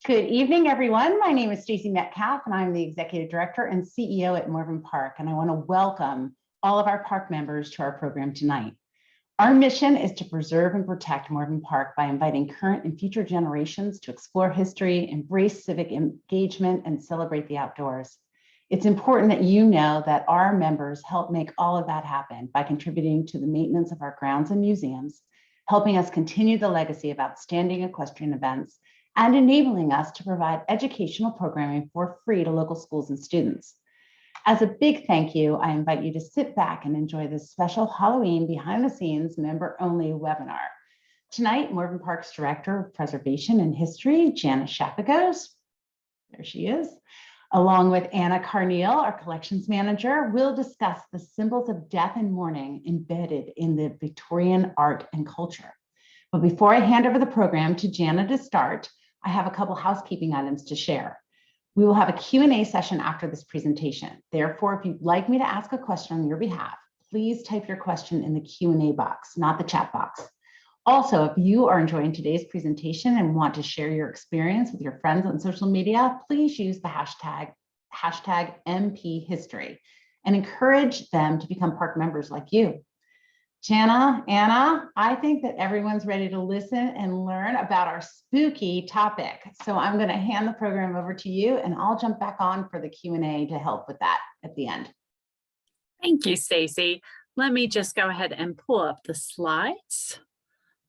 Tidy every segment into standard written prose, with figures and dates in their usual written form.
Good evening, everyone. My name is Stacey Metcalf, and I'm the Executive Director and CEO at Morven Park, and I want to welcome all of our park members to our program tonight. Our mission is to preserve and protect Morven Park by inviting current and future generations to explore history, embrace civic engagement, and celebrate the outdoors. It's important that you know that our members help make all of that happen by contributing to the maintenance of our grounds and museums, helping us continue the legacy of outstanding equestrian events, and enabling us to provide educational programming for free to local schools and students. As a big thank you, I invite you to sit back and enjoy this special Halloween behind the scenes member-only webinar. Tonight, Morven Park's Director of Preservation and History, Jana Shapagos, there she is, along with Anna Carneal, our collections manager, will discuss the symbols of death and mourning embedded in the Victorian art and culture. But before I hand over the program to Jana to start, I have a couple housekeeping items to share. We will have a Q&A session after this presentation. Therefore, if you'd like me to ask a question on your behalf, please type your question in the Q&A box, not the chat box. Also, if you are enjoying today's presentation and want to share your experience with your friends on social media, please use the hashtag #MPHistory and encourage them to become park members like you. Jana, Anna, I think that everyone's ready to listen and learn about our spooky topic. So I'm going to hand the program over to you, and I'll jump back on for the Q&A to help with that at the end. Thank you, Stacey. Let me just go ahead and pull up the slides.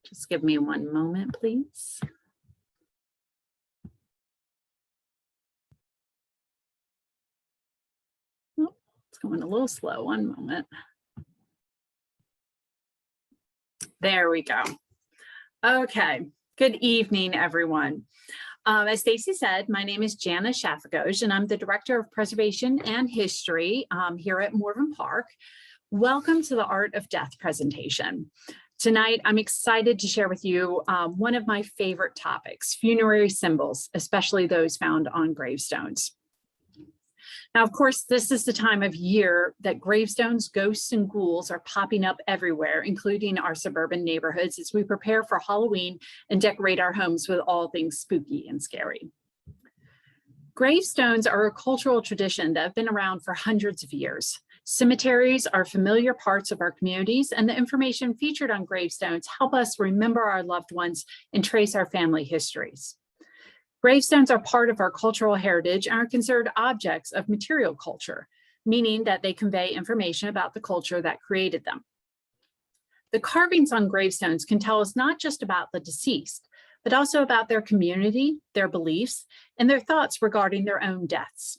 Just give me one moment, please. Oh, it's going a little slow. One moment. There we go. Okay, good evening, everyone. As Stacey said, my name is Jana Shapagos, and I'm the Director of Preservation and History here at Morven Park. Welcome to the Art of Death presentation. Tonight, I'm excited to share with you one of my favorite topics, funerary symbols, especially those found on gravestones. Now, of course, this is the time of year that gravestones, ghosts, and ghouls are popping up everywhere, including our suburban neighborhoods, as we prepare for Halloween and decorate our homes with all things spooky and scary. Gravestones are a cultural tradition that have been around for hundreds of years. Cemeteries are familiar parts of our communities, and the information featured on gravestones help us remember our loved ones and trace our family histories. Gravestones are part of our cultural heritage and are considered objects of material culture, meaning that they convey information about the culture that created them. The carvings on gravestones can tell us not just about the deceased, but also about their community, their beliefs, and their thoughts regarding their own deaths.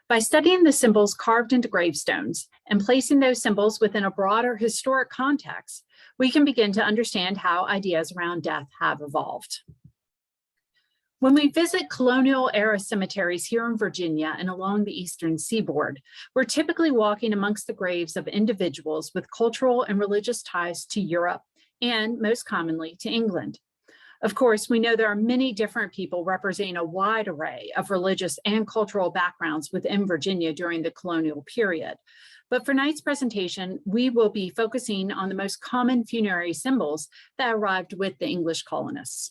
By studying the symbols carved into gravestones and placing those symbols within a broader historic context, we can begin to understand how ideas around death have evolved. When we visit colonial era cemeteries here in Virginia and along the eastern seaboard, we're typically walking amongst the graves of individuals with cultural and religious ties to Europe and, most commonly, to England. Of course, we know there are many different people representing a wide array of religious and cultural backgrounds within Virginia during the colonial period. But for tonight's presentation, we will be focusing on the most common funerary symbols that arrived with the English colonists.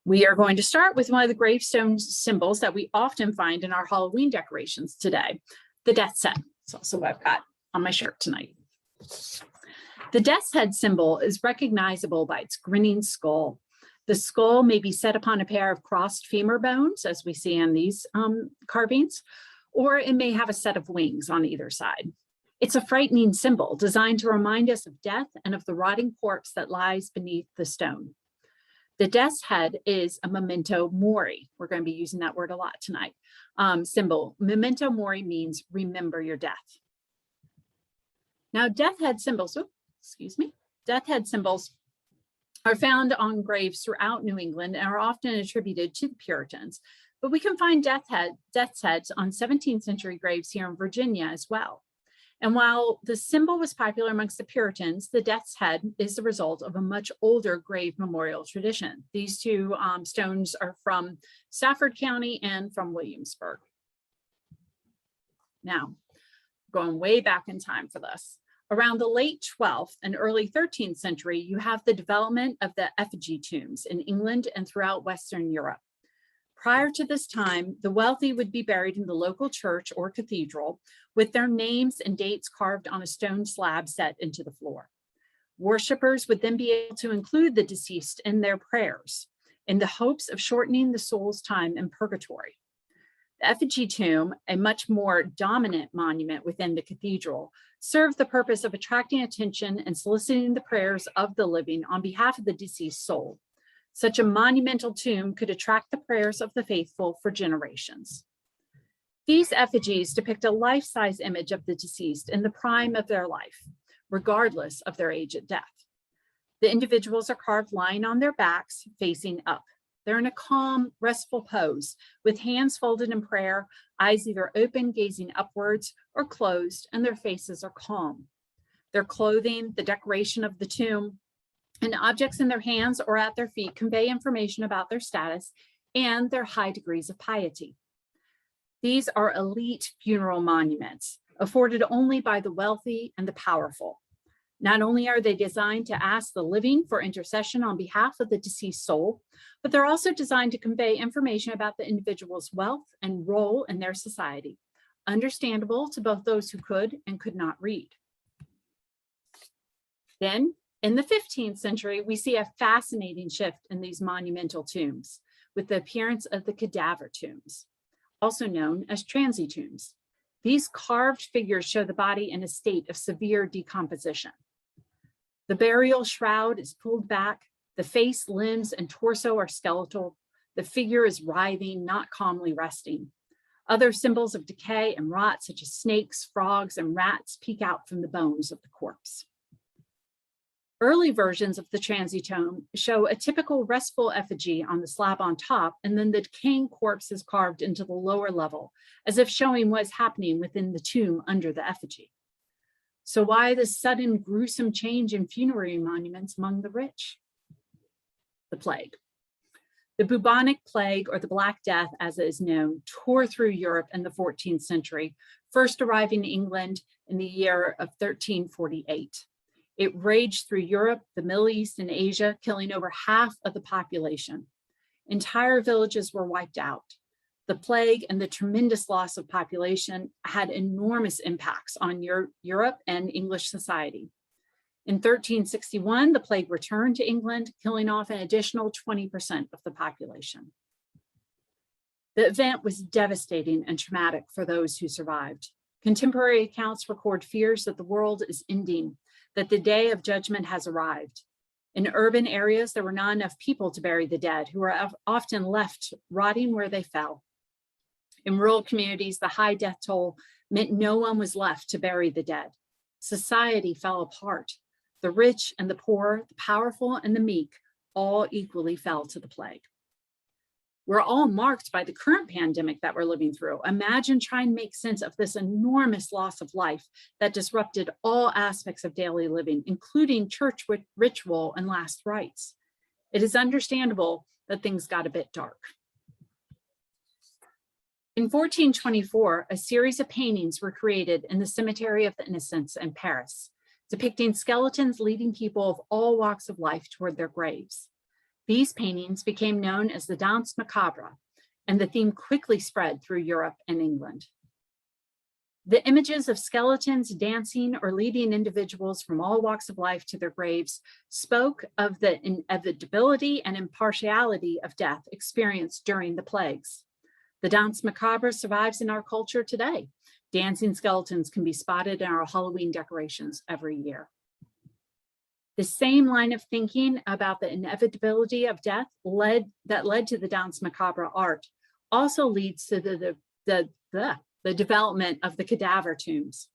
We are going to start with one of the gravestone symbols that we often find in our Halloween decorations today, the death's head. It's also what I've got on my shirt tonight. The death's head symbol is recognizable by its grinning skull. The skull may be set upon a pair of crossed femur bones, as we see on these carvings, or it may have a set of wings on either side. It's a frightening symbol designed to remind us of death and of the rotting corpse that lies beneath the stone. The death's head is a memento mori. We're going to be using that word a lot tonight. Symbol. Memento mori means remember your death. Now, death head symbols are found on graves throughout New England and are often attributed to the Puritans. But we can find death's heads on 17th century graves here in Virginia as well. And while the symbol was popular amongst the Puritans, the death's head is the result of a much older grave memorial tradition. These two stones are from Stafford County and from Williamsburg. Now, going way back in time for this. Around the late 12th and early 13th century, you have the development of the effigy tombs in England and throughout Western Europe. Prior to this time, the wealthy would be buried in the local church or cathedral with their names and dates carved on a stone slab set into the floor. Worshippers would then be able to include the deceased in their prayers in the hopes of shortening the soul's time in purgatory. The effigy tomb, a much more dominant monument within the cathedral, served the purpose of attracting attention and soliciting the prayers of the living on behalf of the deceased soul. Such a monumental tomb could attract the prayers of the faithful for generations. These effigies depict a life-size image of the deceased in the prime of their life, regardless of their age at death. The individuals are carved lying on their backs, facing up. They're in a calm, restful pose, with hands folded in prayer, eyes either open, gazing upwards, or closed, and their faces are calm. Their clothing, the decoration of the tomb, and objects in their hands or at their feet convey information about their status and their high degrees of piety. These are elite funeral monuments, afforded only by the wealthy and the powerful. Not only are they designed to ask the living for intercession on behalf of the deceased soul, but they're also designed to convey information about the individual's wealth and role in their society, understandable to both those who could and could not read. Then, in the 15th century, we see a fascinating shift in these monumental tombs with the appearance of the cadaver tombs, also known as transy tombs. These carved figures show the body in a state of severe decomposition. The burial shroud is pulled back, the face, limbs, and torso are skeletal. The figure is writhing, not calmly resting. Other symbols of decay and rot, such as snakes, frogs, and rats, peek out from the bones of the corpse. Early versions of the transy tomb show a typical restful effigy on the slab on top, and then the decaying corpse is carved into the lower level, as if showing what's happening within the tomb under the effigy. So why this sudden gruesome change in funerary monuments among the rich? The plague. The bubonic plague, or the Black Death as it is known, tore through Europe in the 14th century, first arriving in England in the year of 1348. It raged through Europe, the Middle East, and Asia, killing over half of the population. Entire villages were wiped out. The plague and the tremendous loss of population had enormous impacts on Europe and English society. In 1361, the plague returned to England, killing off an additional 20% of the population. The event was devastating and traumatic for those who survived. Contemporary accounts record fears that the world is ending, that the day of judgment has arrived. In urban areas, there were not enough people to bury the dead, who were often left rotting where they fell. In rural communities, the high death toll meant no one was left to bury the dead. Society fell apart. The rich and the poor, the powerful and the meek, all equally fell to the plague. We're all marked by the current pandemic that we're living through. Imagine trying to make sense of this enormous loss of life that disrupted all aspects of daily living, including church ritual and last rites. It is understandable that things got a bit dark. In 1424, a series of paintings were created in the Cemetery of the Innocents in Paris, depicting skeletons leading people of all walks of life toward their graves. These paintings became known as the Danse Macabre, and the theme quickly spread through Europe and England. The images of skeletons dancing or leading individuals from all walks of life to their graves spoke of the inevitability and impartiality of death experienced during the plagues. The Danse Macabre survives in our culture today. Dancing skeletons can be spotted in our Halloween decorations every year. The same line of thinking about the inevitability of death that led to the Danse Macabre art also leads to the development of the cadaver tombs.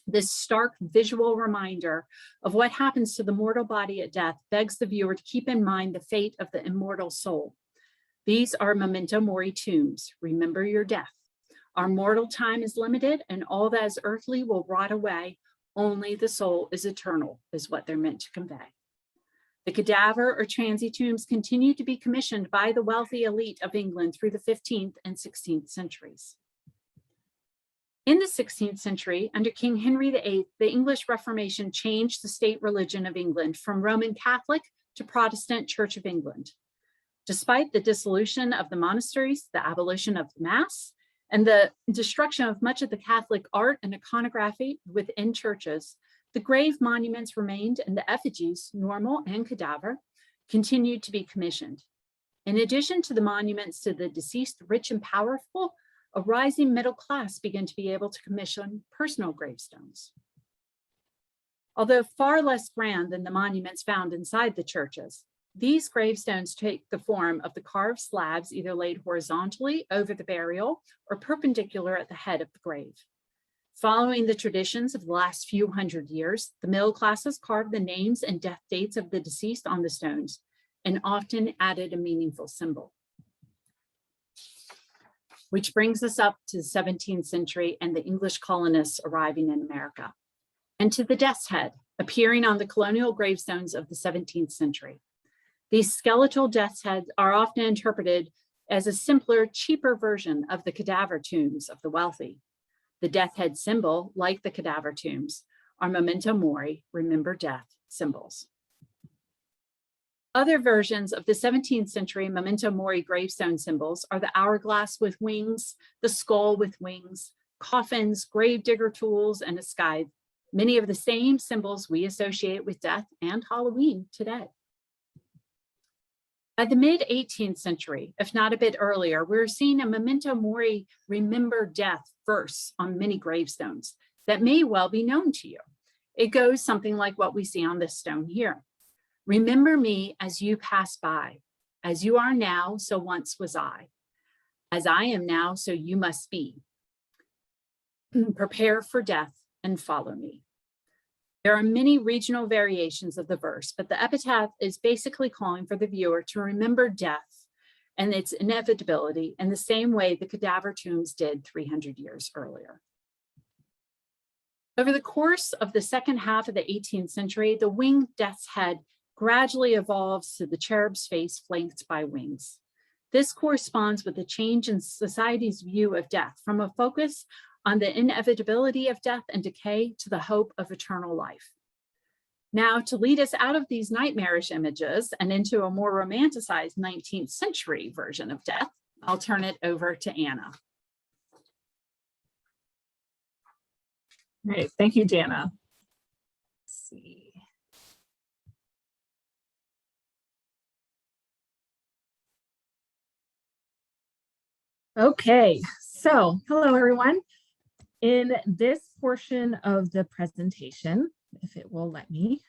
This stark visual reminder of what happens to the mortal body at death begs the viewer to keep in mind the fate of the immortal soul. These are memento mori tombs. Remember your death. Our mortal time is limited, and all that is earthly will rot away. Only the soul is eternal, is what they're meant to convey. The cadaver or transy tombs continue to be commissioned by the wealthy elite of England through the 15th and 16th centuries. In the 16th century, under King Henry VIII, the English Reformation changed the state religion of England from Roman Catholic to Protestant Church of England. Despite the dissolution of the monasteries, the abolition of the Mass, and the destruction of much of the Catholic art and iconography within churches, the grave monuments remained, and the effigies, normal and cadaver, continued to be commissioned. In addition to the monuments to the deceased rich and powerful, a rising middle class began to be able to commission personal gravestones. Although far less grand than the monuments found inside the churches, these gravestones take the form of the carved slabs either laid horizontally over the burial or perpendicular at the head of the grave. Following the traditions of the last few hundred years, the middle classes carved the names and death dates of the deceased on the stones and often added a meaningful symbol. Which brings us up to the 17th century and the English colonists arriving in America, and to the death's head appearing on the colonial gravestones of the 17th century. These skeletal death's heads are often interpreted as a simpler, cheaper version of the cadaver tombs of the wealthy. The death head symbol, like the cadaver tombs, are memento mori, remember death, symbols. Other versions of the 17th century memento mori gravestone symbols are the hourglass with wings, the skull with wings, coffins, gravedigger tools, and a scythe, many of the same symbols we associate with death and Halloween today. By the mid-18th century, if not a bit earlier, we're seeing a memento mori, remember death verse on many gravestones that may well be known to you. It goes something like what we see on this stone here. Remember me as you pass by. As you are now, so once was I. As I am now, so you must be. Prepare for death and follow me. There are many regional variations of the verse, but the epitaph is basically calling for the viewer to remember death and its inevitability in the same way the cadaver tombs did 300 years earlier. Over the course of the second half of the 18th century, the winged death's head gradually evolves to the cherub's face flanked by wings. This corresponds with the change in society's view of death from a focus on the inevitability of death and decay to the hope of eternal life. Now, to lead us out of these nightmarish images and into a more romanticized 19th century version of death, I'll turn it over to Anna. Great, thank you, Jana. Let's see. Okay, so hello everyone. In this portion of the presentation, if it will let me,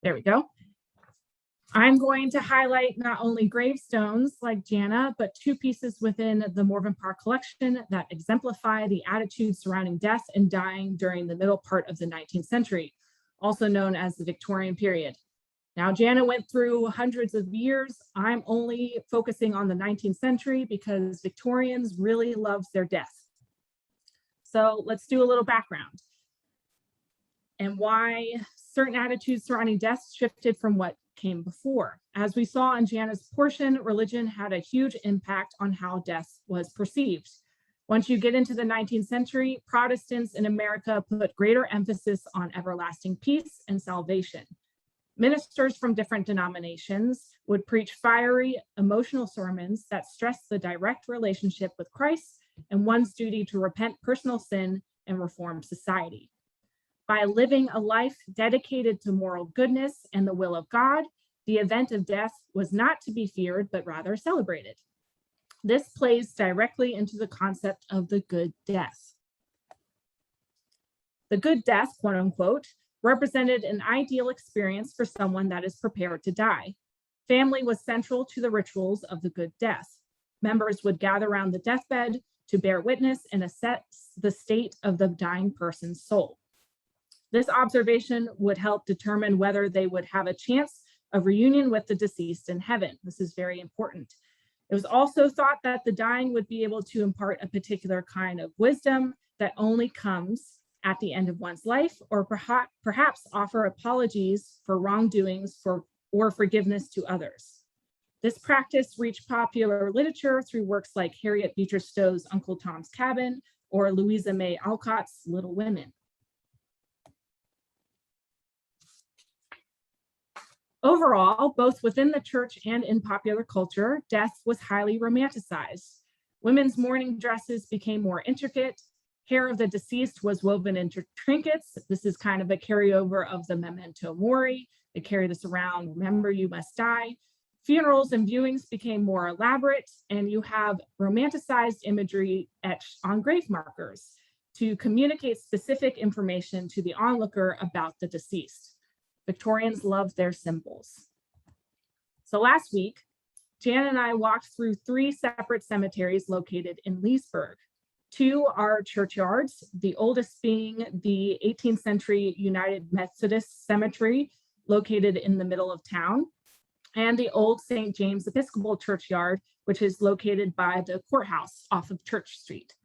there we go. I'm going to highlight not only gravestones like Jana, but two pieces within the Morven Park collection that exemplify the attitudes surrounding death and dying during the middle part of the 19th century, also known as the Victorian period. Now, Jana went through hundreds of years. I'm only focusing on the 19th century because Victorians really loved their death. So let's do a little background and why certain attitudes surrounding death shifted from what came before. As we saw in Jana's portion, religion had a huge impact on how death was perceived. Once you get into the 19th century, Protestants in America put greater emphasis on everlasting peace and salvation. Ministers from different denominations would preach fiery, emotional sermons that stressed the direct relationship with Christ and one's duty to repent personal sin and reform society. By living a life dedicated to moral goodness and the will of God, the event of death was not to be feared, but rather celebrated. This plays directly into the concept of the good death. The good death, quote unquote, represented an ideal experience for someone that is prepared to die. Family was central to the rituals of the good death. Members would gather around the deathbed to bear witness and assess the state of the dying person's soul. This observation would help determine whether they would have a chance of reunion with the deceased in heaven. This is very important. It was also thought that the dying would be able to impart a particular kind of wisdom that only comes at the end of one's life, or perhaps offer apologies for wrongdoings or forgiveness to others. This practice reached popular literature through works like Harriet Beecher Stowe's Uncle Tom's Cabin or Louisa May Alcott's Little Women. Overall, both within the church and in popular culture, death was highly romanticized. Women's mourning dresses became more intricate. Hair of the deceased was woven into trinkets. This is kind of a carryover of the memento mori. They carry this around, remember you must die. Funerals and viewings became more elaborate, and you have romanticized imagery etched on grave markers to communicate specific information to the onlooker about the deceased. Victorians loved their symbols. So last week, Jan and I walked through 3 separate cemeteries located in Leesburg. 2 are churchyards, the oldest being the 18th century United Methodist Cemetery located in the middle of town, and the old St. James Episcopal Churchyard, which is located by the courthouse off of Church Street.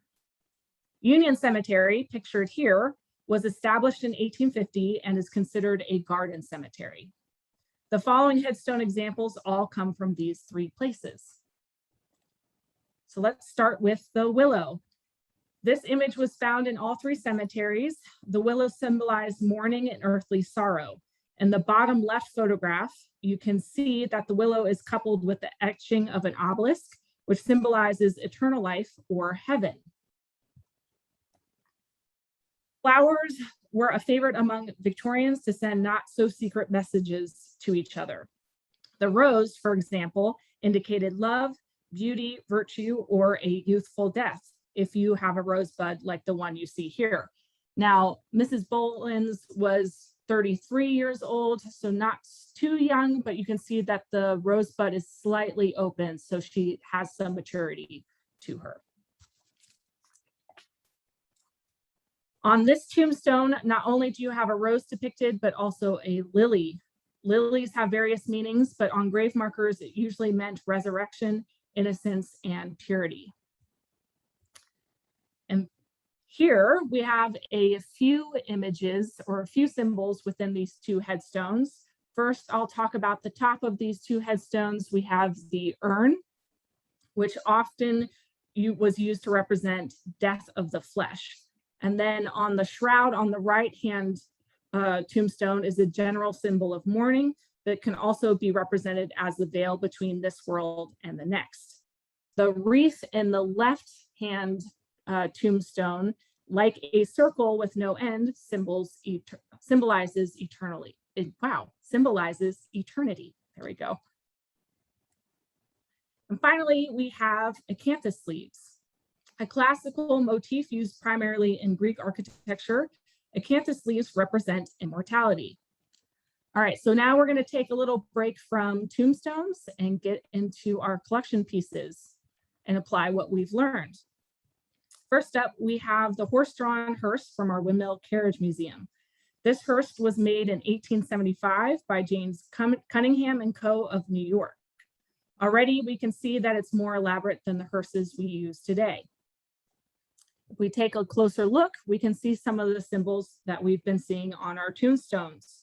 Union Cemetery, pictured here, was established in 1850 and is considered a garden cemetery. The following headstone examples all come from these 3 places. So let's start with the willow. This image was found in all 3 cemeteries. The willow symbolized mourning and earthly sorrow. In the bottom left photograph, you can see that the willow is coupled with the etching of an obelisk, which symbolizes eternal life or heaven. Flowers were a favorite among Victorians to send not so secret messages to each other. The rose, for example, indicated love, beauty, virtue, or a youthful death, if you have a rosebud like the one you see here. Now, Mrs. Boland's was 33 years old, so not too young, but you can see that the rosebud is slightly open, so she has some maturity to her. On this tombstone, not only do you have a rose depicted, but also a lily. Lilies have various meanings, but on grave markers, it usually meant resurrection, innocence, and purity. And here we have a few images or a few symbols within these 2 headstones. First, I'll talk about the top of these 2 headstones. We have the urn, which often was used to represent death of the flesh. And then on the shroud on the right-hand tombstone is a general symbol of mourning that can also be represented as the veil between this world and the next. The wreath in the left-hand tombstone, like a circle with no end, symbolizes eternity. Symbolizes eternity. There we go. And finally, we have acanthus leaves. A classical motif used primarily in Greek architecture, acanthus leaves represent immortality. All right, so now we're going to take a little break from tombstones and get into our collection pieces and apply what we've learned. First up, we have the horse-drawn hearse from our Windmill Carriage Museum. This hearse was made in 1875 by James Cunningham and Co. of New York. Already, we can see that it's more elaborate than the hearses we use today. If we take a closer look, we can see some of the symbols that we've been seeing on our tombstones.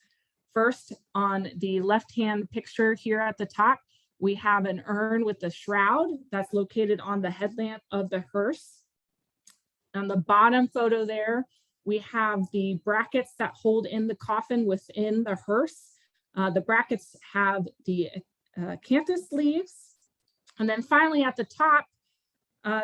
First, on the left-hand picture here at the top, we have an urn with a shroud that's located on the headlamp of the hearse. On the bottom photo there, we have the brackets that hold in the coffin within the hearse. The brackets have the acanthus leaves. And then finally at the top,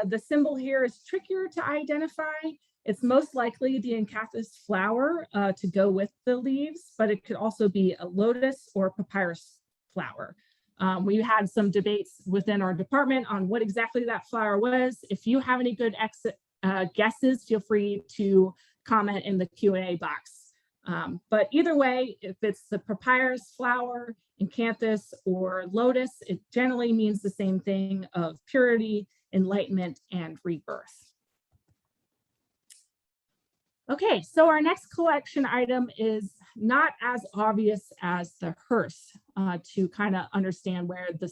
the symbol here is trickier to identify. It's most likely the acanthus flower to go with the leaves, but it could also be a lotus or papyrus flower. We had some debates within our department on what exactly that flower was. If you have any good guesses, feel free to comment in the Q&A box. But either way, if it's the papyrus flower, acanthus, or lotus, it generally means the same thing of purity, enlightenment, and rebirth. Okay, so our next collection item is not as obvious as the hearse to kind of understand where the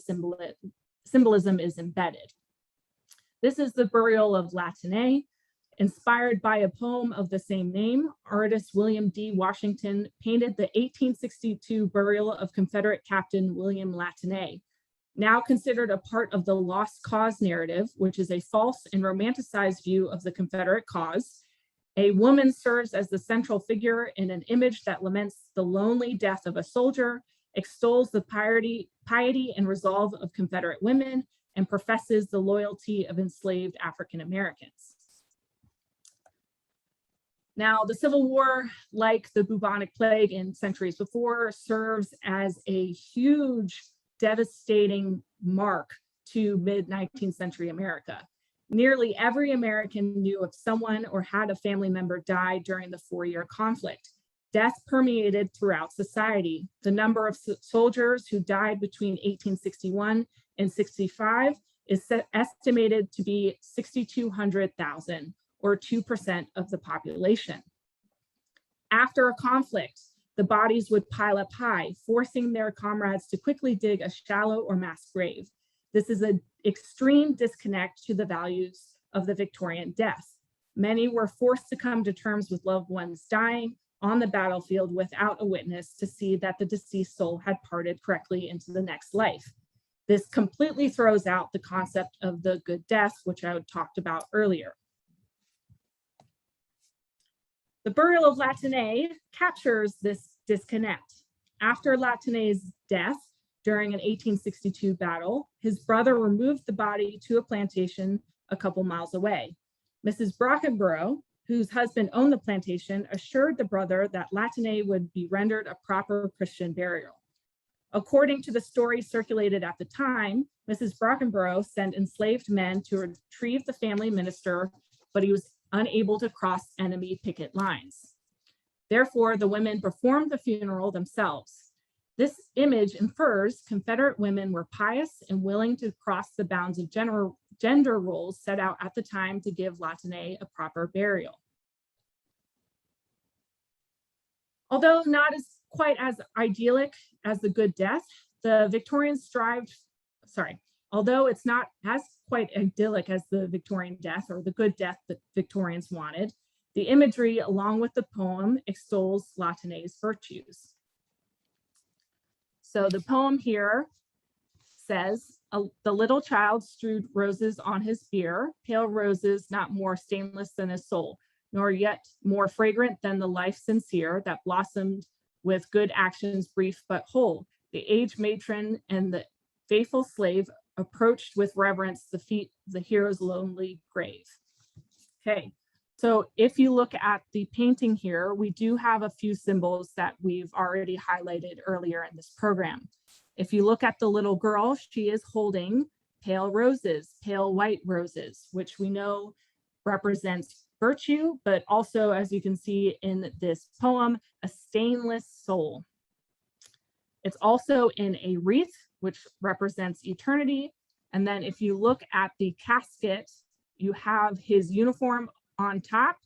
symbolism is embedded. This is the burial of Latine. Inspired by a poem of the same name, artist William D. Washington painted the 1862 burial of Confederate Captain William Latine. Now considered a part of the lost cause narrative, which is a false and romanticized view of the Confederate cause. A woman serves as the central figure in an image that laments the lonely death of a soldier extols the piety and resolve of Confederate women, and professes the loyalty of enslaved African Americans. Now, the Civil War, like the bubonic plague in centuries before, serves as a huge, devastating mark to mid-19th century America. Nearly every American knew of someone or had a family member die during the 4-year conflict. Death permeated throughout society. The number of soldiers who died between 1861 and 65 is estimated to be 6,200,000, or 2% of the population. After a conflict, the bodies would pile up high, forcing their comrades to quickly dig a shallow or mass grave. This is an extreme disconnect to the values of the Victorian death. Many were forced to come to terms with loved ones dying on the battlefield without a witness to see that the deceased soul had parted correctly into the next life. This completely throws out the concept of the good death, which I had talked about earlier. The burial of Latané captures this disconnect. After Latané's death during an 1862 battle, his brother removed the body to a plantation a couple miles away. Mrs. Brockenborough, whose husband owned the plantation, assured the brother that Latané would be rendered a proper Christian burial. According to the story circulated at the time, Mrs. Brockenborough sent enslaved men to retrieve the family minister, but he was unable to cross enemy picket lines. Therefore, the women performed the funeral themselves. This image infers Confederate women were pious and willing to cross the bounds of gender roles set out at the time to give Latané a proper burial. Although not quite as idyllic as the good death, the Victorians although it's not as quite idyllic as the Victorian death or the good death that Victorians wanted, the imagery along with the poem extols Latané's virtues. So the poem here says, the little child strewed roses on his bier, pale roses not more stainless than his soul, nor yet more fragrant than the life sincere that blossomed with good actions brief but whole. The aged matron and the faithful slave approached with reverence the feet of the hero's lonely grave. Okay, so if you look at the painting here, we do have a few symbols that we've already highlighted earlier in this program. If you look at the little girl, she is holding pale roses, pale white roses, which we know represents virtue, but also, as you can see in this poem, a stainless soul. It's also in a wreath, which represents eternity. And then if you look at the casket, you have his uniform on top,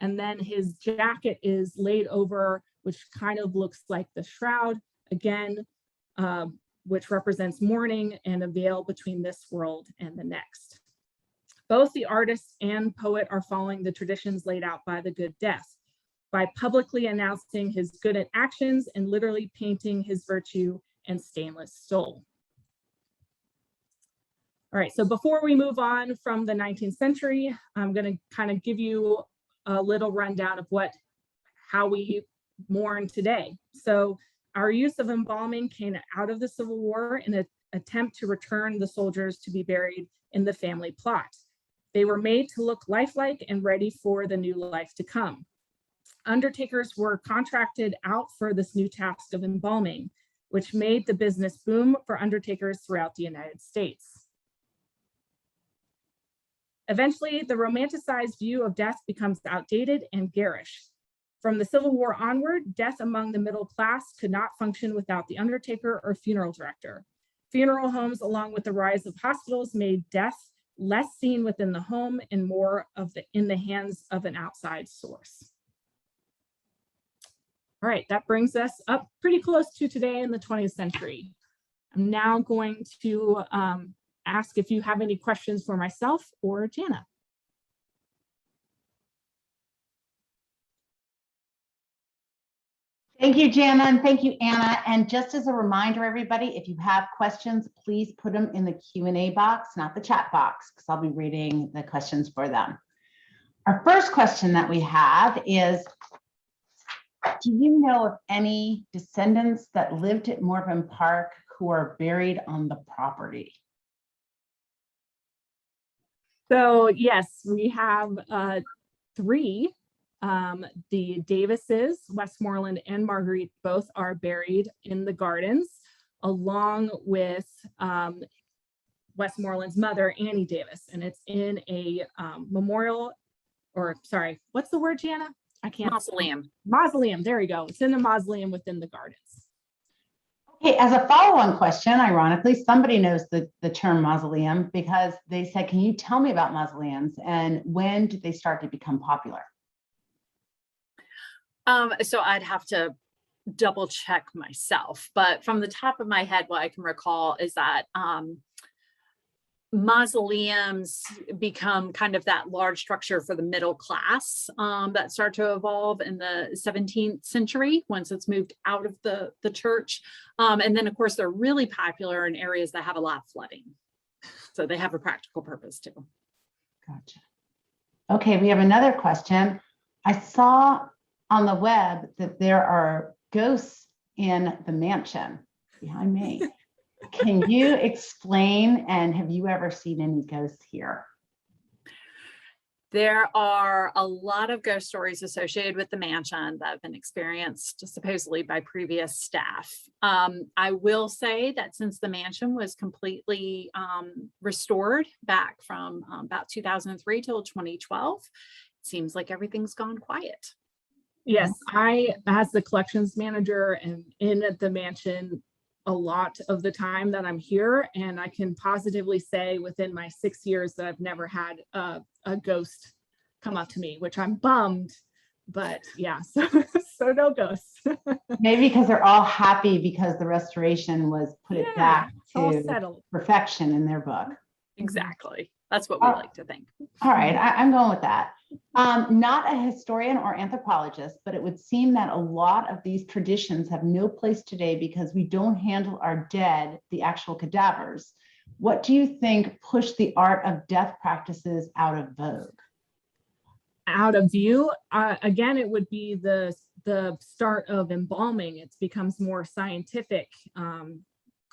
and then his jacket is laid over, which kind of looks like the shroud, again, which represents mourning and a veil between this world and the next. Both the artist and poet are following the traditions laid out by the good death by publicly announcing his good actions and literally painting his virtue and stainless soul. All right, so before we move on from the 19th century, I'm going to kind of give you a little rundown of how we mourn today. So our use of embalming came out of the Civil War in an attempt to return the soldiers to be buried in the family plot. They were made to look lifelike and ready for the new life to come. Undertakers were contracted out for this new task of embalming, which made the business boom for undertakers throughout the United States. Eventually, the romanticized view of death becomes outdated and garish. From the Civil War onward, death among the middle class could not function without the undertaker or funeral director. Funeral homes, along with the rise of hospitals, made death less seen within the home and more in the hands of an outside source. All right, that brings us up pretty close to today in the 20th century. I'm now going to ask if you have any questions for myself or Jana. Thank you, Jana, and thank you, Anna. And just as a reminder, everybody, if you have questions, please put them in the Q&A box, not the chat box, because I'll be reading the questions for them. Our first question that we have is, Do you know of any descendants that lived at Morven Park who are buried on the property? So yes, we have three. The Davises, Westmoreland and Marguerite, both are buried in the gardens, along with Westmoreland's mother, Annie Davis. And it's in a memorial, or sorry, what's the word, Jana? I can't. Mausoleum. Mausoleum, there we go. It's in a mausoleum within the gardens. Okay, as a follow-on question, ironically, somebody knows the term mausoleum because they said, can you tell me about mausoleums and when did they start to become popular? So I'd have to double check myself, but from the top of my head, what I can recall is that mausoleums become kind of that large structure for the middle class that start to evolve in the 17th century once it's moved out of the church. And then of course, they're really popular in areas that have a lot of flooding. So they have a practical purpose too. Gotcha. Okay, we have another question. I saw on the web that there are ghosts in the mansion behind me. Can you explain, and have you ever seen any ghosts here? There are a lot of ghost stories associated with the mansion that have been experienced supposedly by previous staff. I will say that since the mansion was completely restored back from about 2003 till 2012, it seems like everything's gone quiet. Yes, I, as the collections manager, am in the mansion a lot of the time that I'm here, and I can positively say within my 6 years that I've never had a ghost come up to me, which I'm bummed, but yeah, so no ghosts. Maybe because they're all happy because the restoration was put it back all to settled. perfection in their book. Exactly. That's what we like to think. All right, I'm going with that. Not a historian or anthropologist, but it would seem that a lot of these traditions have no place today because we don't handle our dead, the actual cadavers. What do you think pushed the art of death practices out of vogue? Out of view, again, it would be the start of embalming. It becomes more scientific.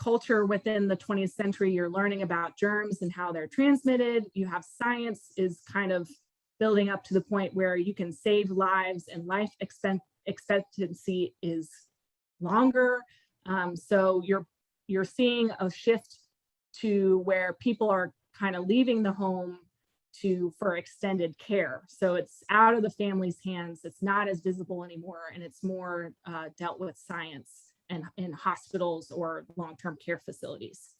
Culture within the 20th century, you're learning about germs and how they're transmitted. You have science is kind of building up to the point where you can save lives and life expectancy is longer. So you're seeing a shift to where people are kind of leaving the home for extended care. So it's out of the family's hands. It's not as visible anymore, and it's more dealt with science and in hospitals or long-term care facilities.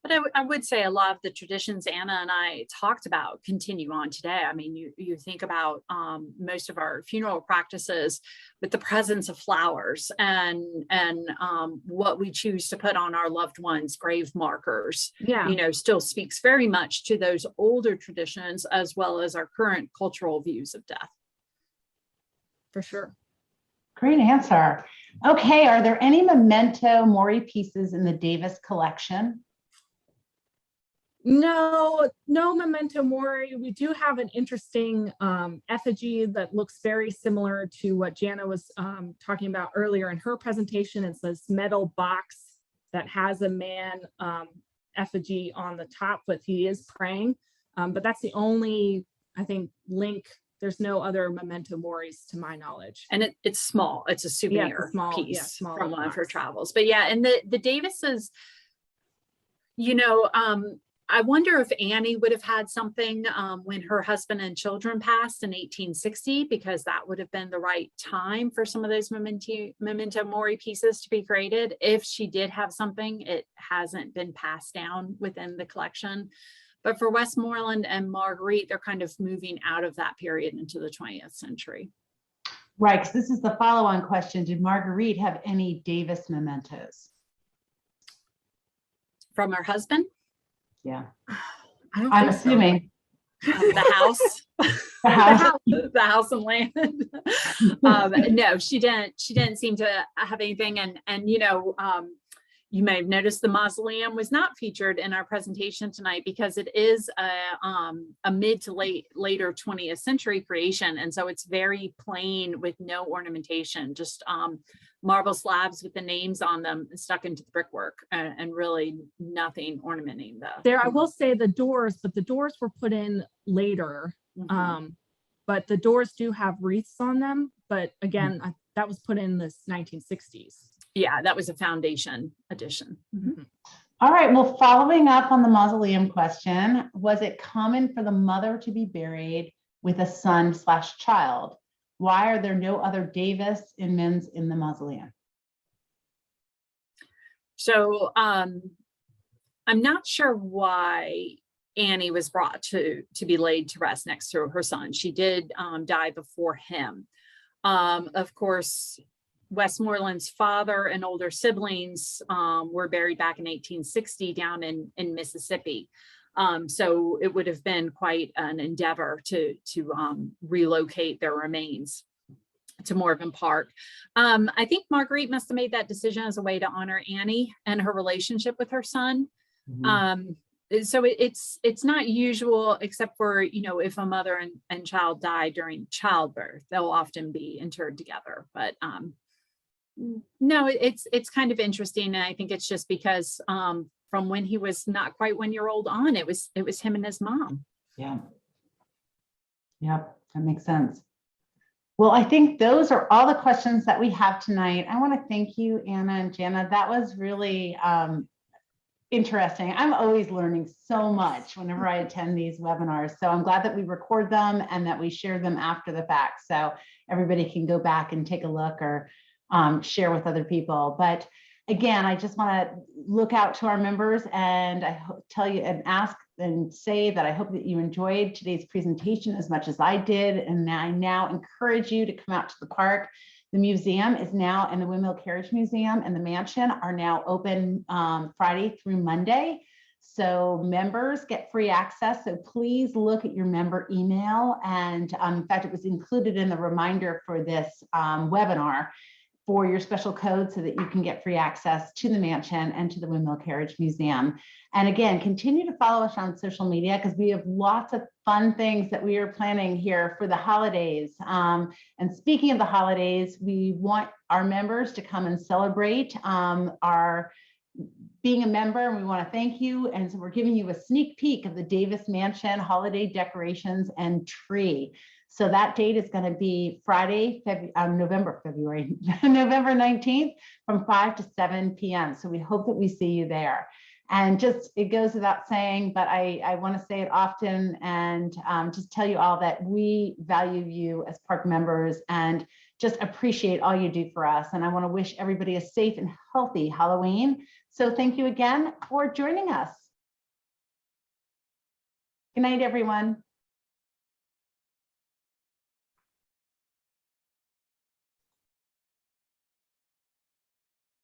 But I would say a lot of the traditions Anna and I talked about continue on today. I mean, you think about most of our funeral practices with the presence of flowers and what we choose to put on our loved ones' grave markers, still speaks very much to those older traditions as well as our current cultural views of death. For sure. Great answer. Okay, are there any memento mori pieces in the Davis collection? No memento mori. We do have an interesting effigy that looks very similar to what Jana was talking about earlier in her presentation. It's this metal box that has a man effigy on the top, but he is praying. But that's the only, I think, link. There's no other memento moris to my knowledge. And it's small. It's a souvenir piece from one of her travels. But yeah, and the Davises, I wonder if Annie would have had something when her husband and children passed in 1860, because that would have been the right time for some of those memento mori pieces to be created. If she did have something, it hasn't been passed down within the collection. But for Westmoreland and Marguerite, they're kind of moving out of that period into the 20th century. Right, because this is the follow-on question. Did Marguerite have any Davis mementos? From her husband? Yeah. I'm assuming. The house. The house and land. No, she didn't seem to have anything. And You may have noticed the mausoleum was not featured in our presentation tonight because it is a mid to later 20th century creation. And so it's very plain with no ornamentation, just marble slabs with the names on them stuck into the brickwork and really nothing ornamenting There, I will say the doors, but the doors were put in later. But the doors do have wreaths on them. But again, that was put in the 1960s. Yeah, that was a foundation addition. All right, well, following up on the mausoleum question, was it common for the mother to be buried with a son/child? Why are there no other Davis Inmans in the mausoleum? So I'm not sure why Annie was brought to be laid to rest next to her son. She did die before him. Of course, Westmoreland's father and older siblings were buried back in 1860 down in Mississippi. So it would have been quite an endeavor to relocate their remains to Morven Park. I think Marguerite must have made that decision as a way to honor Annie and her relationship with her son. So it's not usual, except for, if a mother and child die during childbirth, they'll often be interred together. But no, it's kind of interesting. And I think it's just because from when he was not quite 1 year old on, it was him and his mom. Yeah. Yep, that makes sense. Well, I think those are all the questions that we have tonight. I want to thank you, Anna and Jana. That was really interesting. I'm always learning so much whenever I attend these webinars. So I'm glad that we record them and that we share them after the fact, so everybody can go back and take a look or share with other people. But again, I just want to look out to our members, and I tell you and ask and say that I hope that you enjoyed today's presentation as much as I did. And I now encourage you to come out to the park. The museum is now, and the Windmill Carriage Museum and the mansion are now open Friday through Monday. So members get free access. So please look at your member email. And in fact, it was included in the reminder for this webinar for your special code so that you can get free access to the mansion and to the Windmill Carriage Museum. And again, continue to follow us on social media because we have lots of fun things that we are planning here for the holidays. And speaking of the holidays, we want our members to come and celebrate our being a member, and we want to thank you. And so we're giving you a sneak peek of the Davis Mansion holiday decorations and tree. So that date is going to be Friday, November 19th from 5 to 7 p.m. So we hope that we see you there. And just, it goes without saying, but I want to say it often and just tell you all that we value you as park members and just appreciate all you do for us. And I want to wish everybody a safe and healthy Halloween. So thank you again for joining us. Good night, everyone.